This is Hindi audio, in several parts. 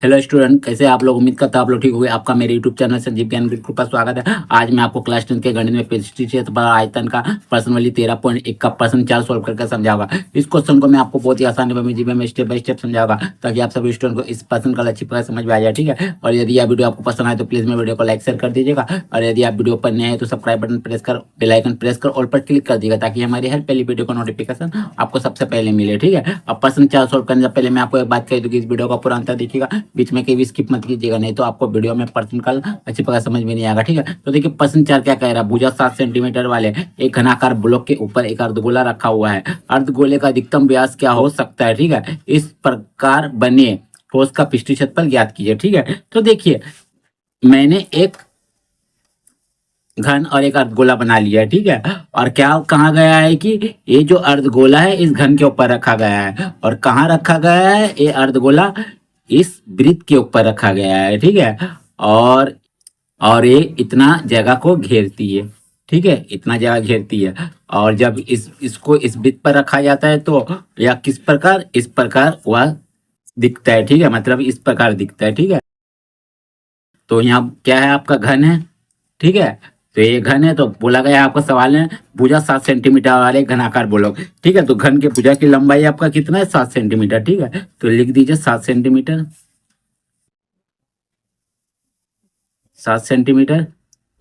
हेलो स्टूडेंट, कैसे आप लोग? उम्मीद करता आप लोग ठीक हो गए। आपका मेरे यूट्यूब चैनल संजीव ज्ञान गुरु पर स्वागत है। आज मैं आपको क्लास 10 के गणित में पृष्ठीय क्षेत्र पर आयतन का प्रश्न वाली 13.1 का प्रश्न 4 सोल्व करके समझाऊंगा। इस क्वेश्चन को मैं आपको बहुत ही आसान वे में जीवन में स्टेप बाय स्टेप समझाऊंगा, ताकि आप सभी स्टूडेंट को इस प्रश्न का अच्छी प्रकार समझ में आ जाए। ठीक है, और यदि यह वीडियो आपको पसंद आए तो प्लीज मेरे वीडियो को लाइक शेयर कर दीजिएगा, और यदि आप वीडियो पर नए हैं तो सब्सक्राइब बटन प्रेस कर बेल आइकन प्रेस कर ऑल पर क्लिक कर दीजिएगा, ताकि हमारी हर पहली वीडियो का नोटिफिकेशन आपको सबसे पहले मिले। ठीक है, अब प्रश्न 4 सोल्व करने से पहले मैं आपको एक बात कह दूं कि इस वीडियो को पूरा अंत तक देखिएगा, बीच में कहीं भी स्किप मत कीजिएगा, नहीं तो आपको वीडियो में प्रश्न कल अच्छी प्रकार समझ में नहीं आएगा। ठीक है, तो देखिए प्रश्न 4 क्या कह रहा है। भुजा 7 सेंटीमीटर वाले एक घनाकार ब्लॉक के ऊपर एक अर्धगोला रखा हुआ है। अर्धगोले का अधिकतम व्यास क्या हो सकता है? ठीक है, इस प्रकार बने ठोस का पृष्ठीय क्षेत्रफल ज्ञात कीजिए। ठीक है, तो देखिए मैंने एक घन और एक अर्धगोला बना लिया है। ठीक है, और क्या कहा गया है कि ये जो अर्धगोला है इस घन के ऊपर रखा गया है, और कहाँ रखा गया है? ये अर्धगोला इस वृत्त के ऊपर रखा गया है। ठीक है, और और ये इतना जगह को घेरती है। ठीक है, इतना जगह घेरती है, और जब इसको इस वृत्त पर रखा जाता है तो या किस प्रकार, इस प्रकार वह दिखता है। ठीक है, मतलब इस प्रकार दिखता है। ठीक है, तो यहाँ क्या है? आपका घन है। ठीक है, तो ये घन है, तो बोला गया आपका सवाल है भुजा 7 सेंटीमीटर वाले घनाकार ब्लॉक। ठीक है, तो घन के भुजा की लंबाई आपका कितना है? 7 सेंटीमीटर। ठीक है, तो लिख दीजिए 7 सेंटीमीटर। 7 सेंटीमीटर,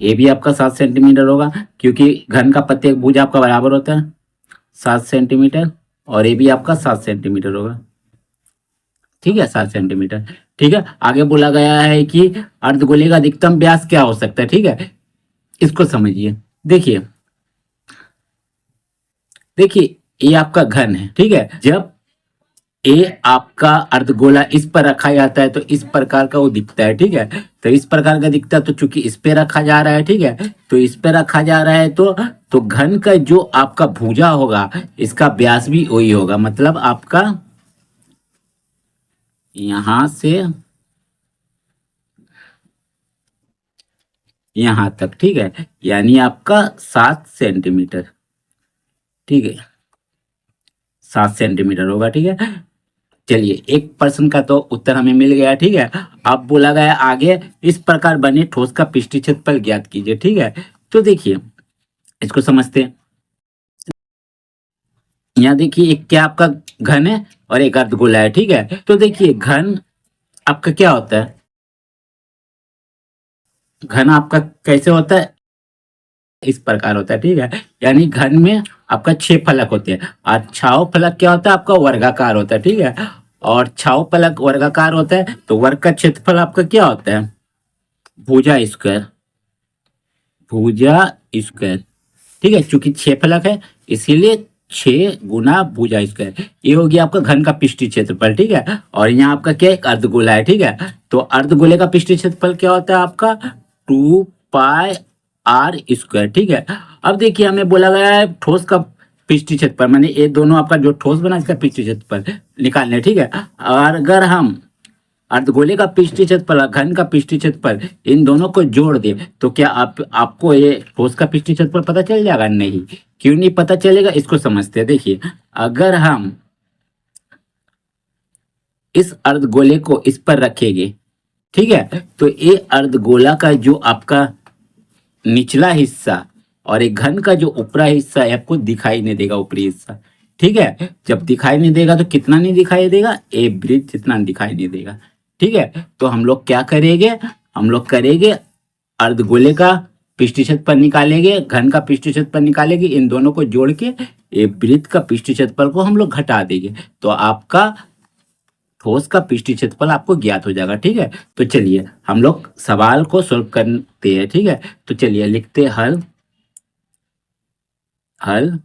ये भी आपका 7 सेंटीमीटर होगा, क्योंकि घन का प्रत्येक भुजा आपका बराबर होता है 7 सेंटीमीटर, और ये भी आपका 7 सेंटीमीटर होगा। ठीक है, 7 सेंटीमीटर। ठीक है, आगे बोला गया है कि अर्धगोले का अधिकतम व्यास क्या हो सकता है। ठीक है, इसको समझिए। देखिए देखिए ये आपका घन है। ठीक है, जब ये आपका अर्धगोला इस पर रखा जाता है तो इस प्रकार का वो दिखता है। ठीक है, तो इस प्रकार का दिखता है, तो चूंकि इस पे रखा जा रहा है, ठीक है, तो इस पे रखा जा रहा है, तो घन का जो आपका भुजा होगा इसका व्यास भी वही होगा, मतलब आपका यहां से यहां तक। ठीक है, यानी आपका 7 सेंटीमीटर। ठीक है, 7 सेंटीमीटर होगा। ठीक है, चलिए एक प्रश्न का तो उत्तर हमें मिल गया। ठीक है, अब बोला गया आगे इस प्रकार बने ठोस का पृष्ठीय क्षेत्रफल ज्ञात कीजिए। ठीक है, तो देखिए इसको समझते हैं। यहाँ देखिए एक क्या आपका घन है और एक अर्धगोला है। ठीक है, तो देखिए घन आपका क्या होता है? घन आपका कैसे होता है? इस प्रकार होता है। ठीक है, यानी घन में आपका 6 फलक होते हैं, और छाव फलक क्या होता है? आपका वर्गाकार होता है। ठीक है, और छाव फलक वर्गाकार होता है, तो वर्ग का क्षेत्रफल आपका क्या होता है? भुजा स्क्वायर। भुजा स्क्वायर। ठीक है, चूंकि 6 फलक है इसीलिए 6 गुना भुजा स्क्वायर। ये हो गया आपका घन का पृष्ठीय क्षेत्रफल। ठीक है, और यहाँ आपका क्या एक अर्धगोला है। ठीक है, तो अर्धगोले का पृष्ठीय क्षेत्रफल क्या होता है आपका? 2 पाई r स्क्वायर। ठीक है, अब देखिए हमें बोला गया है ठोस का पृष्ठीय क्षेत्रफल, माने ये दोनों आपका जो ठोस बना इसका पृष्ठीय क्षेत्रफल निकालने। ठीक है, और अगर हम अर्धगोले का पृष्ठीय क्षेत्रफल और घन का पृष्ठीय क्षेत्रफल इन दोनों को जोड़ दे तो क्या आपको ये ठोस का पृष्ठीय क्षेत्रफल पता चल जाएगा? नहीं, क्यों नहीं पता चलेगा? इसको समझते हैं। देखिए अगर हम इस अर्धगोले को इस पर रखेंगे, ठीक है, तो ये अर्धगोला का जो आपका निचला हिस्सा और एक घन का जो ऊपरा हिस्सा है आपको दिखाई नहीं देगा, ऊपरी हिस्सा। ठीक है, जब दिखाई नहीं देगा तो कितना नहीं दिखाई देगा? ए वृत्त जितना दिखाई नहीं देगा। ठीक है, तो हम लोग क्या करेंगे? हम लोग करेंगे अर्धगोले का पृष्ठीय क्षेत्रफल निकालेंगे, घन का पृष्ठीय क्षेत्रफल निकालेंगे, इन दोनों को जोड़ के ये वृत्त का पृष्ठीय क्षेत्रफल को हम लोग घटा देंगे, तो आपका ठोस का पृष्ठीय क्षेत्रफल आपको ज्ञात हो जाएगा। ठीक है, तो चलिए हम लोग सवाल को सोल्व करते हैं। ठीक है, तो चलिए लिखते हैं हल। हल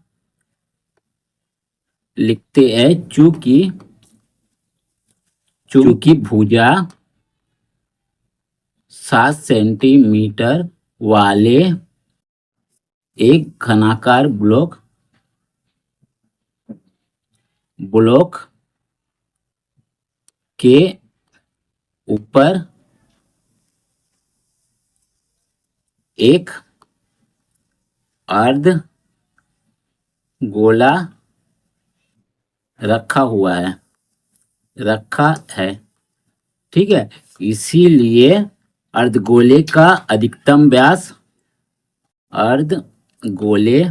लिखते हैं चूंकि चूंकि भुजा 7 सेंटीमीटर वाले एक घनाकार ब्लॉक के ऊपर एक अर्ध गोला रखा है, ठीक है, इसीलिए अर्धगोले का अधिकतम व्यास, अर्धगोले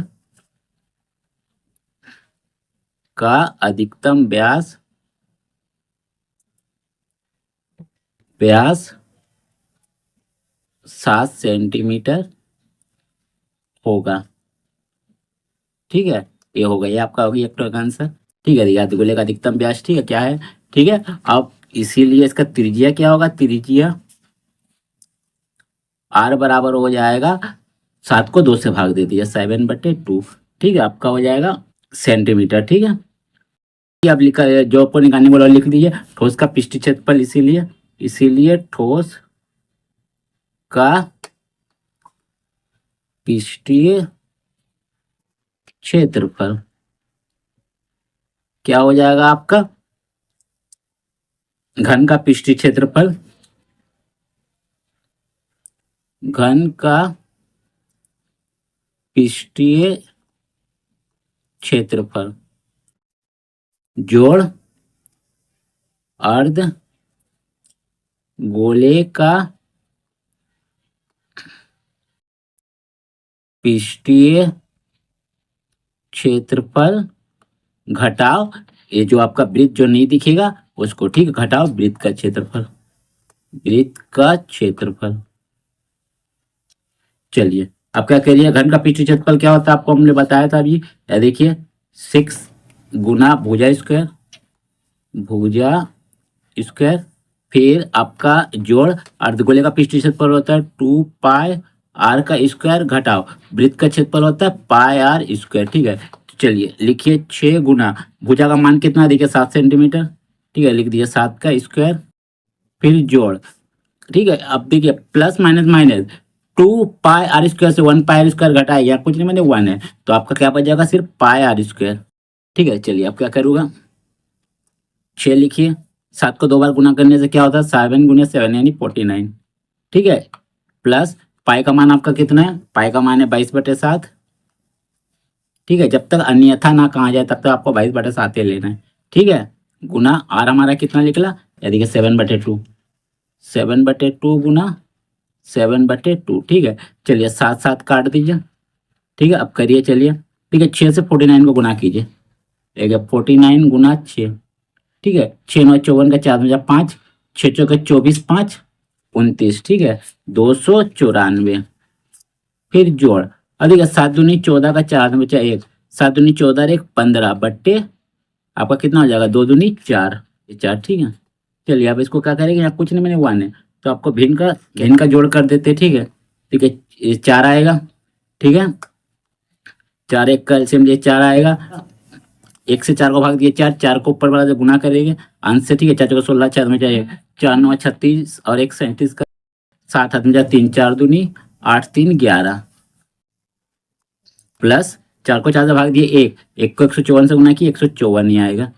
का अधिकतम व्यास 7 सेंटीमीटर होगा। ठीक है, ये हो गया, ये आपका हो गया एक आंसर। ठीक है, देखिए अर्धगोले का अधिकतम व्यास, ठीक है, क्या है, ठीक है। अब इसीलिए इसका त्रिज्या क्या होगा, त्रिज्या आर बराबर हो जाएगा, 7 को 2 से भाग दे दिया, 7/2। ठीक है, आपका हो जाएगा सेंटीमीटर। ठीक है, ये आप लिखा जो आपको निकालने वाला लिख दीजिए, ठोस का पृष्ठीय क्षेत्रफल, इसीलिए ठोस का पृष्ठीय क्षेत्रफल क्या हो जाएगा आपका, घन का पृष्ठीय क्षेत्रफल, घन का पृष्ठीय क्षेत्रफल जोड़ अर्ध गोले का पृष्ठीय क्षेत्रफल घटाओ, ये जो आपका वृत्त जो नहीं दिखेगा उसको, ठीक, घटाओ वृत्त का क्षेत्रफल, वृत्त का क्षेत्रफल। चलिए, अब क्या करिए, घन का पृष्ठीय क्षेत्रफल क्या होता है आपको हमने बताया था अभी, देखिए 6 गुना भुजा स्क्वायर, भुजा स्क्वायर, फिर आपका जोड़ अर्धगोले का पृष्ठीय क्षेत्रफल होता है 2 पाई आर का स्क्वायर घटाओ वृत्त का क्षेत्रफल होता है पाई आर स्क्वायर। ठीक है, चलिए लिखिए 6 गुना भुजा का मान कितना, देखिए 7 सेंटीमीटर। ठीक है, लिख दिया 7 का स्क्वायर, फिर जोड़, ठीक है, अब देखिए plus minus minus, 2 pi r square से 1 पाई आर स्क्वायर घटाएगा, कुछ नहीं मैंने 1 है, तो आपका क्या बच जाएगा, सिर्फ पाई आर स्क्वायर। ठीक है, चलिए अब क्या करूँगा, 6 लिखिए, 7 को 2 बार गुना करने से क्या होता है, 7 गुने 7 यानी 49। ठीक है, प्लस पाई का मान आपका कितना है, पाई का मान है 22/7। ठीक है, जब तक अन्यथा ना कहा जाए तब तक आपको 22/7 लेना है। ठीक है, गुना आर हमारा कितना निकला, देखिए 7/2, 7/2 गुना 7/2। ठीक है, चलिए 7 7 काट दीजिए। ठीक है, अब करिए, चलिए, ठीक है, 6 से 49 को गुना कीजिए, देखिए 49 गुना 6। ठीक है, 6 9 54 का 4 बजा 5, 6 चौके 24, 5 29। ठीक है, 294, फिर जोड़, अब देखिए 7 दूनी 14 का 4 बचा 1, 7 दूनी 14 1 15 बट्टे आपका कितना हो जाएगा, 2 दूनी 4, 4। ठीक है, चलिए अब इसको क्या करेंगे, यहाँ कुछ नहीं मैंने 1 है तो आपको भिन्न का जोड़ कर देते। ठीक है, ठीक है, ये 4 आएगा। ठीक है, 4 1 का एलसीएम ये 4 आएगा, 1 से 4 को भाग दिए 4, 4 को ऊपर वाला से गुना करेंगे अंश से। ठीक है, 4 को 16, 4 में जाएगा 4 9 36 और 1 37 का 7 हाथ में जाए 3 4 दूनी 8 3 11, प्लस 4 को 4 से भाग दिए 1, 1 को 154 से गुना किया 154 ही आएगा।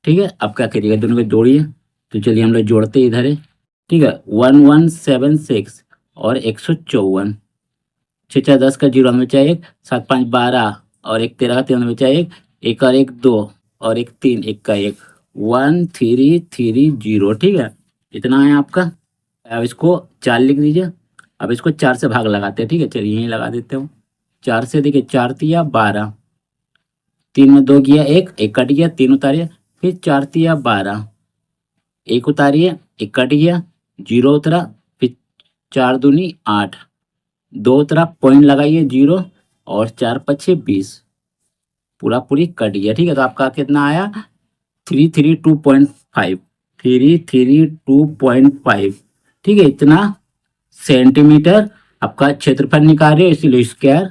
ठीक है, अब क्या करिएगा, दोनों को जोड़िए, तो चलिए हम लोग जोड़ते इधर है। ठीक है, 1176 और 154, 6 4 10 का 0 में बचा 1, 7 5 12 और 1 13 का 3 में बचा 1, 1 और 1 2 और 1 3, 1 का 1, 1330। ठीक है, इतना है आपका। अब इसको 4 लिख दीजिए, अब इसको 4 से भाग लगाते हैं। ठीक है, चलिए यहीं लगा देते हूँ, 4 से, देखिए 4 तिया 12, 3 में 2 गया 1, 1 कट गया, 3 उतारिए, फिर 4 तिया 12, 1 उतारिए, 1 कट गया, 0 उतरा, फिर 4 दूनी 8, 2 उतरा, पॉइंट लगाइए 0 और 4 5 20, पूरा पूरी कट गया। ठीक है, तो आपका कितना आया, 332.5, 332.5। ठीक है, इतना सेंटीमीटर आपका क्षेत्रफल निकाल रहे हो, इसीलिए स्क्वायर।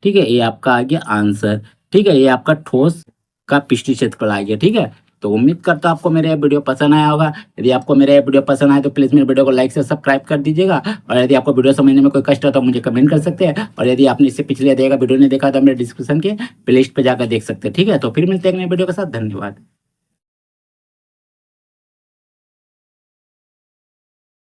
ठीक है, ये आपका आ गया आंसर। ठीक है, ये आपका ठोस का पृष्ठीय क्षेत्रफल आ गया। ठीक है, तो उम्मीद करता हूं आपको मेरा ये वीडियो पसंद आया होगा। यदि आपको मेरा ये वीडियो पसंद आए तो प्लीज़ मेरे वीडियो को लाइक से सब्सक्राइब कर दीजिएगा, और यदि आपको वीडियो समझने में कोई कष्ट हो तो मुझे कमेंट कर सकते हैं, और यदि आपने इससे पिछले वीडियो नहीं देखा तो मेरे डिस्क्रिप्शन के प्लेलिस्ट पे जाकर देख सकते हैं। ठीक है, तो फिर मिलते हैं नए वीडियो के साथ, धन्यवाद।